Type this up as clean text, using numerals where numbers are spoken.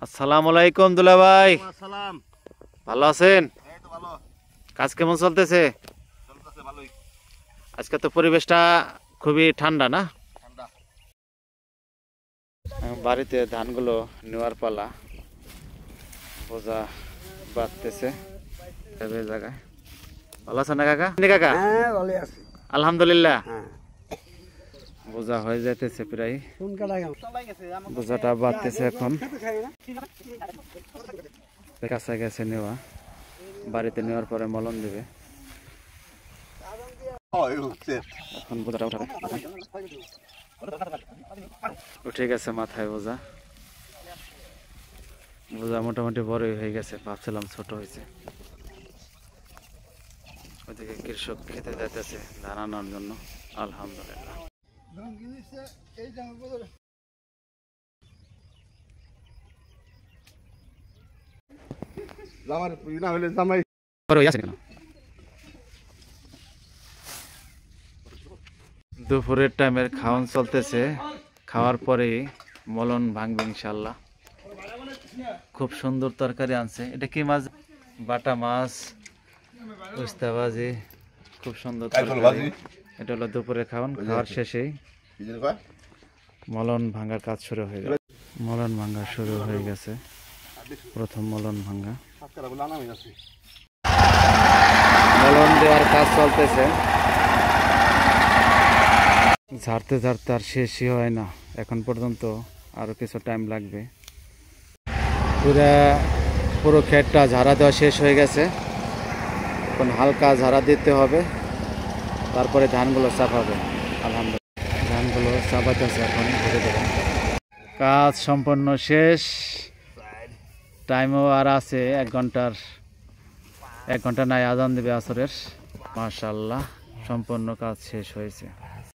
আসসালামু আলাইকুম দুলা ভাই, আসসালাম। ভালো আছেন? এই তো ভালো কাজ কেমন চলতেছে? চলতেছে, ভালোই। আজকে তো পরিবেশটা খুবই ঠান্ডা না? ঠান্ডা। বাড়িতে ধানগুলো নেওয়ার পালা, বোঝা বাঁধতেছে জায়গায়। ভালো আছেন না কাকা? কাকা হ্যাঁ ভালো আছি। আলহামদুলিল্লাহ। হ্যাঁ বোঝা হয়ে যাইতেছে প্রায়, কোন কাটা গেল? বোঝাটা বাঁধতেছে এখন। কাছে গেছে নেওয়া, বাড়িতে নেওয়ার পরে মলম দিবে। এখন বোঝাটা উঠাবে, উঠে গেছে মাথায় বোঝা। বোঝা মোটামুটি বড়ই হয়ে গেছে, ভাবছিলাম ছোট হয়েছে। ওইদিকে কৃষক খেতে যাইতেছে ধান আনার জন্য। আলহামদুলিল্লাহ। দুপুরের টাইমের খাওয়ান চলতেছে, খাওয়ার পরেই মলন ভাঙবে ইনশাল্লাহ। খুব সুন্দর তরকারি আনছে। এটা কি মাছ? বাটা মাছ, উস্তা ভাজি, খুব সুন্দর তরকারি। এটা হলো দুপুরের খাওয়ান। খাওয়ার শেষেই মলন ভাঙার কাজ শুরু হয়ে গেল। মলন ভাঙা শুরু হয়ে গেছে, প্রথম মলন ভাঙা। মলন দেওয়ার কাজ চলতেছে, ঝাড়তে ঝাড়তে আর শেষই হয় না এখন পর্যন্ত, আরো কিছু টাইম লাগবে। পুরো ক্ষেতটা ঝাড়া দেওয়া শেষ হয়ে গেছে, এখন হালকা ঝাড়া দিতে হবে, তারপরে ধানগুলো চাপাবে। আলহামদুলিল্লাহ, ধানগুলো চাপাতেছে এখন ধীরে ধীরে। কাজ সম্পন্ন শেষ, টাইমও আর আছে 1 ঘন্টা নাই, আজান দেবে আসরের। মাশাআল্লাহ, সম্পূর্ণ কাজ শেষ হয়েছে।